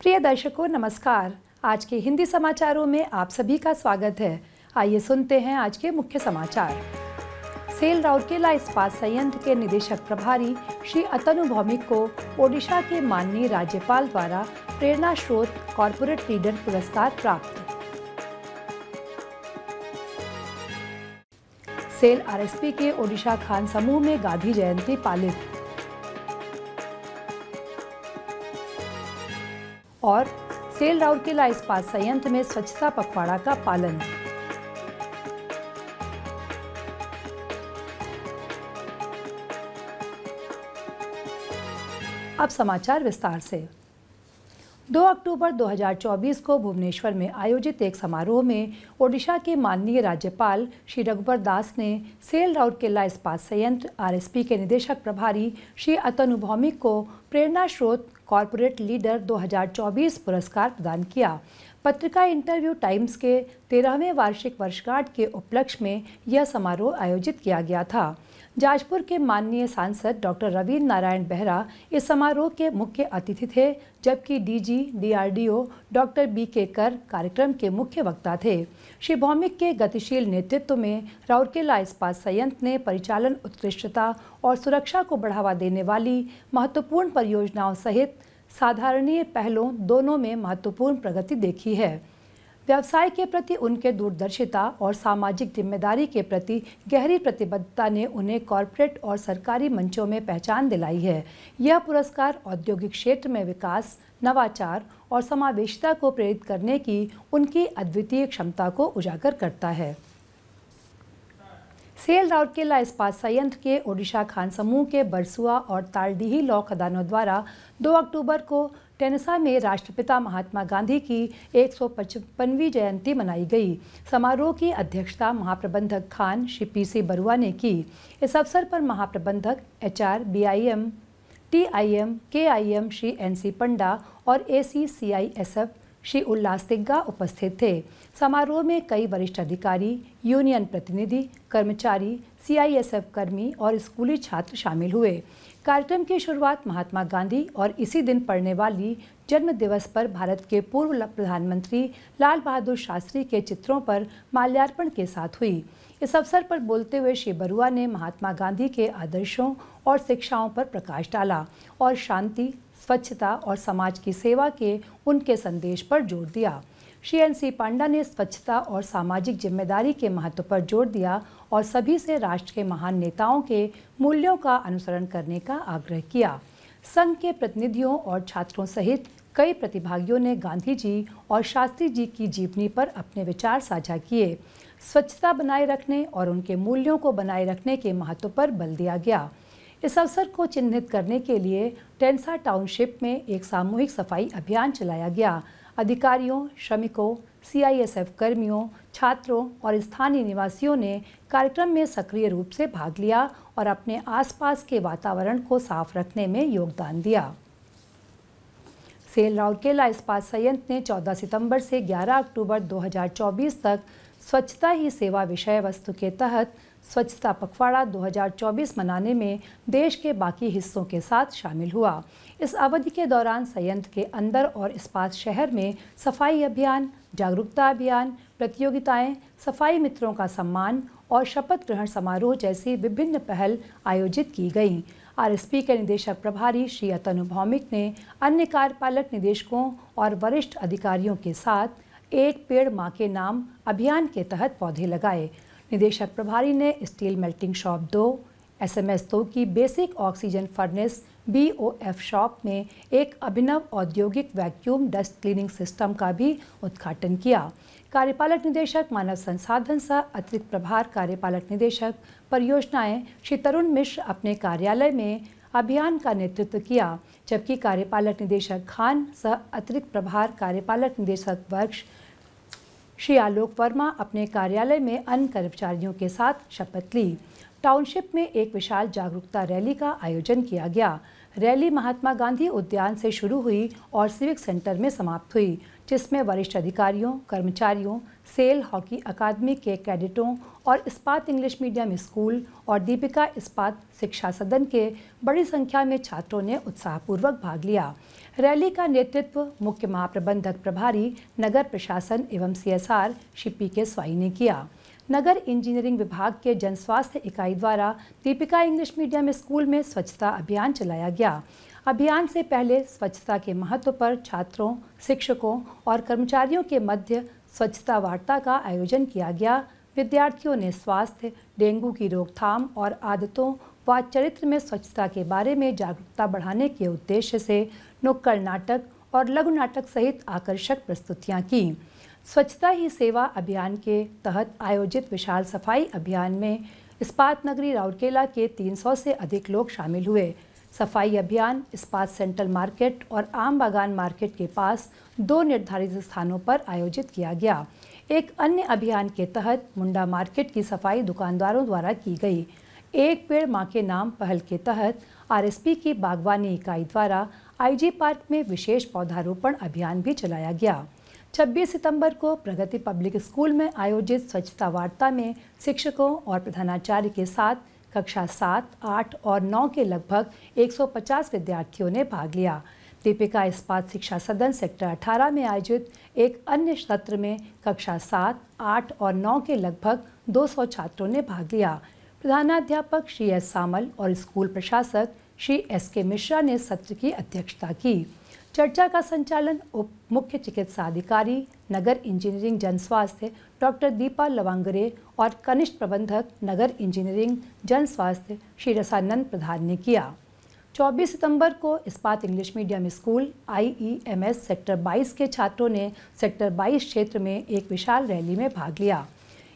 प्रिय दर्शकों नमस्कार। आज के हिंदी समाचारों में आप सभी का स्वागत है। आइए सुनते हैं आज के मुख्य समाचार। सेल राउरकेला इस्पात संयंत्र के निदेशक प्रभारी श्री अतनु भौमिक को ओडिशा के माननीय राज्यपाल द्वारा प्रेरणा स्रोत कॉर्पोरेट लीडर पुरस्कार प्राप्त। सेल आरएसपी के ओडिशा खान समूह में गांधी जयंती पालित। और सेल राउरकेला इस्पात संयंत्र में स्वच्छता पखवाड़ा का पालन। अब समाचार विस्तार से। 2 अक्टूबर 2024 को भुवनेश्वर में आयोजित एक समारोह में ओडिशा के माननीय राज्यपाल श्री रघुबर दास ने सेल राउरकेला इस्पात संयंत्र आरएसपी के निदेशक प्रभारी श्री अतनु भौमिक को प्रेरणा स्रोत कॉर्पोरेट लीडर 2024 पुरस्कार प्रदान किया। पत्रिका इंटरव्यू टाइम्स के 13वें वार्षिक वर्षगांठ के उपलक्ष्य में यह समारोह आयोजित किया गया था। जाजपुर के माननीय सांसद डॉक्टर रवींद्र नारायण बेहरा इस समारोह के मुख्य अतिथि थे, जबकि डीजी डीआरडीओ डॉक्टर बीके कर कार्यक्रम के मुख्य वक्ता थे। श्री भौमिक के गतिशील नेतृत्व में राउरकेला इस्पात संयंत्र ने परिचालन उत्कृष्टता और सुरक्षा को बढ़ावा देने वाली महत्वपूर्ण परियोजनाओं सहित साधारणीय पहलों दोनों में महत्वपूर्ण प्रगति देखी है। व्यवसाय के प्रति उनके दूरदर्शिता और सामाजिक जिम्मेदारी के प्रति गहरी प्रतिबद्धता ने उन्हें कॉर्पोरेट और सरकारी मंचों में पहचान दिलाई है। यह पुरस्कार औद्योगिक क्षेत्र में विकास, नवाचार और समावेशिता को प्रेरित करने की उनकी अद्वितीय क्षमता को उजागर करता है। सेल राउरकेला इस्पात संयंत्र के ओडिशा खान समूह के बरसुआ और तालडीही लौह खदानों द्वारा 2 अक्टूबर को टेनसा में राष्ट्रपिता महात्मा गांधी की 155वीं जयंती मनाई गई। समारोह की अध्यक्षता महाप्रबंधक खान श्री पीसी बरुआ ने की। इस अवसर पर महाप्रबंधक एचआर बीआईएम टीआईएम केआईएम श्री एनसी पंडा और एसीसीआईएसएफ श्री उल्लास तिग्गा उपस्थित थे। समारोह में कई वरिष्ठ अधिकारी, यूनियन प्रतिनिधि, कर्मचारी, सीआईएसएफ कर्मी और स्कूली छात्र शामिल हुए। कार्यक्रम की शुरुआत महात्मा गांधी और इसी दिन पड़ने वाली जन्म दिवस पर भारत के पूर्व प्रधानमंत्री लाल बहादुर शास्त्री के चित्रों पर माल्यार्पण के साथ हुई। इस अवसर पर बोलते हुए श्री बरुआ ने महात्मा गांधी के आदर्शों और शिक्षाओं पर प्रकाश डाला और शांति, स्वच्छता और समाज की सेवा के उनके संदेश पर जोर दिया। श्री एनसी पांडा ने स्वच्छता और सामाजिक जिम्मेदारी के महत्व पर जोर दिया और सभी से राष्ट्र के महान नेताओं के मूल्यों का अनुसरण करने का आग्रह किया। संघ के प्रतिनिधियों और छात्रों सहित कई प्रतिभागियों ने गांधी जी और शास्त्री जी की जीवनी पर अपने विचार साझा किए। स्वच्छता बनाए रखने और उनके मूल्यों को बनाए रखने के महत्व पर बल दिया गया। इस अवसर को चिन्हित करने के लिए टेनसा टाउनशिप में एक सामूहिक सफाई अभियान चलाया गया। अधिकारियों, श्रमिकों, सीआईएसएफ कर्मियों, छात्रों और स्थानीय निवासियों ने कार्यक्रम में सक्रिय रूप से भाग लिया और अपने आसपास के वातावरण को साफ रखने में योगदान दिया। सेल राउरकेला इस्पात संयंत्र ने 14 सितंबर से 11 अक्टूबर 2024 तक स्वच्छता ही सेवा विषय वस्तु के तहत स्वच्छता पखवाड़ा 2024 मनाने में देश के बाकी हिस्सों के साथ शामिल हुआ। इस अवधि के दौरान संयंत्र के अंदर और इस्पात शहर में सफाई अभियान, जागरूकता अभियान, प्रतियोगिताएं, सफाई मित्रों का सम्मान और शपथ ग्रहण समारोह जैसी विभिन्न पहल आयोजित की गईं। आरएसपी के निदेशक प्रभारी श्री अतनु भौमिक ने अन्य कार्यपालक निदेशकों और वरिष्ठ अधिकारियों के साथ एक पेड़ मां के नाम अभियान के तहत पौधे लगाए। निदेशक प्रभारी ने स्टील मेल्टिंग शॉप 2, एसएमएस 2 की basic oxygen furnace BOF shop में एक अभिनव औद्योगिक वैक्यूम डस्ट क्लीनिंग सिस्टम का भी उद्घाटन किया। कार्यपालक निदेशक मानव संसाधन सह अतिरिक्त प्रभार कार्यपालक निदेशक परियोजनाएं श्री तरुण मिश्र अपने कार्यालय में अभियान का नेतृत्व किया, जबकि कार्यपालक निदेशक खान सह अतिरिक्त प्रभार कार्यपालक निदेशक वर्ग श्री आलोक वर्मा अपने कार्यालय में अन्य कर्मचारियों के साथ शपथ ली। टाउनशिप में एक विशाल जागरूकता रैली का आयोजन किया गया। रैली महात्मा गांधी उद्यान से शुरू हुई और सिविक सेंटर में समाप्त हुई। जिसमें वरिष्ठ अधिकारियों, कर्मचारियों, सेल हॉकी अकादमी के कैडेटों और इस्पात इंग्लिश मीडियम स्कूल और दीपिका इस्पात शिक्षा सदन के बड़ी संख्या में छात्रों ने उत्साहपूर्वक भाग लिया। रैली का नेतृत्व मुख्य महाप्रबंधक प्रभारी नगर प्रशासन एवं CSR श्री PK स्वाई ने किया। नगर इंजीनियरिंग विभाग के जन स्वास्थ्य इकाई द्वारा दीपिका इंग्लिश मीडियम स्कूल में स्वच्छता अभियान चलाया गया। अभियान से पहले स्वच्छता के महत्व पर छात्रों, शिक्षकों और कर्मचारियों के मध्य स्वच्छता वार्ता का आयोजन किया गया। विद्यार्थियों ने स्वास्थ्य, डेंगू की रोकथाम और आदतों व चरित्र में स्वच्छता के बारे में जागरूकता बढ़ाने के उद्देश्य से नुक्कड़ नाटक और लघु नाटक सहित आकर्षक प्रस्तुतियां की। स्वच्छता ही सेवा अभियान के तहत आयोजित विशाल सफाई अभियान में इस्पात नगरी राउरकेला के 300 से अधिक लोग शामिल हुए। सफाई अभियान इस्पात सेंट्रल मार्केट और आम बागान मार्केट के पास 2 निर्धारित स्थानों पर आयोजित किया गया। एक अन्य अभियान के तहत मुंडा मार्केट की सफाई दुकानदारों द्वारा की गई। एक पेड़ मां के नाम पहल के तहत RSP की बागवानी इकाई द्वारा IG पार्क में विशेष पौधारोपण अभियान भी चलाया गया। 26 सितंबर को प्रगति पब्लिक स्कूल में आयोजित स्वच्छता वार्ता में शिक्षकों और प्रधानाचार्य के साथ कक्षा 7, 8 और 9 के लगभग 150 विद्यार्थियों ने भाग लिया। दीपिका इस्पात शिक्षा सदन सेक्टर 18 में आयोजित एक अन्य सत्र में कक्षा 7, 8 और 9 के लगभग 200 छात्रों ने भाग लिया। प्रधानाध्यापक श्री S सामल और स्कूल प्रशासक श्री SK मिश्रा ने सत्र की अध्यक्षता की। चर्चा का संचालन उप मुख्य चिकित्सा अधिकारी नगर इंजीनियरिंग जन स्वास्थ्य डॉक्टर दीपा लवांगरे और कनिष्ठ प्रबंधक नगर इंजीनियरिंग जन स्वास्थ्य श्री रसानंद प्रधान ने किया। 24 सितंबर को इस्पात English medium school IEMS sector 22 के छात्रों ने सेक्टर 22 क्षेत्र में एक विशाल रैली में भाग लिया।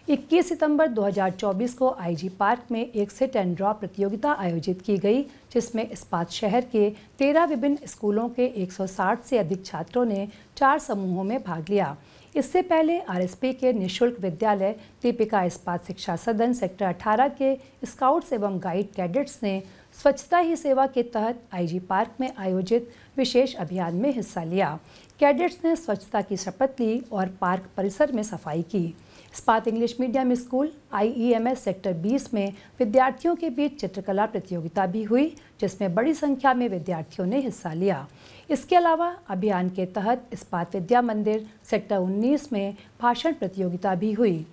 21 सितंबर 2024 को IG पार्क में एक सिट एंड ड्रॉ प्रतियोगिता आयोजित की गई, जिसमें इस्पात शहर के 13 विभिन्न स्कूलों के 160 से अधिक छात्रों ने 4 समूहों में भाग लिया। इससे पहले RSP के निःशुल्क विद्यालय दीपिका इस्पात शिक्षा सदन सेक्टर 18 के स्काउट्स एवं गाइड कैडेट्स ने स्वच्छता ही सेवा के तहत IG पार्क में आयोजित विशेष अभियान में हिस्सा लिया। कैडेट्स ने स्वच्छता की शपथ ली और पार्क परिसर में सफाई की। इस्पात English medium school IEMS sector 20 में विद्यार्थियों के बीच चित्रकला प्रतियोगिता भी हुई, जिसमें बड़ी संख्या में विद्यार्थियों ने हिस्सा लिया। इसके अलावा अभियान के तहत इस्पात विद्या मंदिर सेक्टर 19 में भाषण प्रतियोगिता भी हुई।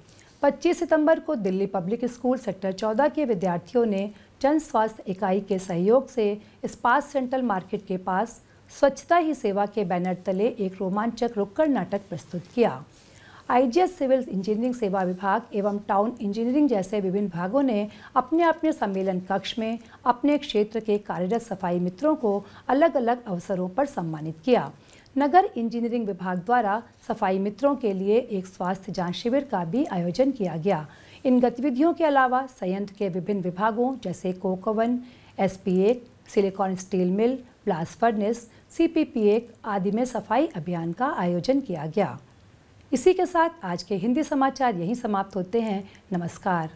25 सितंबर को दिल्ली पब्लिक स्कूल सेक्टर 14 के विद्यार्थियों ने जन स्वास्थ्य इकाई के सहयोग से इस्पात सेंट्रल मार्केट के पास स्वच्छता ही सेवा के बैनर तले एक रोमांचक नुक्कड़ नाटक प्रस्तुत किया। IGS सिविल इंजीनियरिंग सेवा विभाग एवं टाउन इंजीनियरिंग जैसे विभिन्न विभागों ने अपने अपने सम्मेलन कक्ष में अपने क्षेत्र के कार्यरत सफाई मित्रों को अलग अलग अवसरों पर सम्मानित किया। नगर इंजीनियरिंग विभाग द्वारा सफाई मित्रों के लिए एक स्वास्थ्य जांच शिविर का भी आयोजन किया गया। इन गतिविधियों के अलावा संयंत्र के विभिन्न विभागों जैसे Coke oven, SP1, silicon steel mill, blast furnace, CPP1 आदि में सफाई अभियान का आयोजन किया गया। इसी के साथ आज के हिंदी समाचार यहीं समाप्त होते हैं। नमस्कार।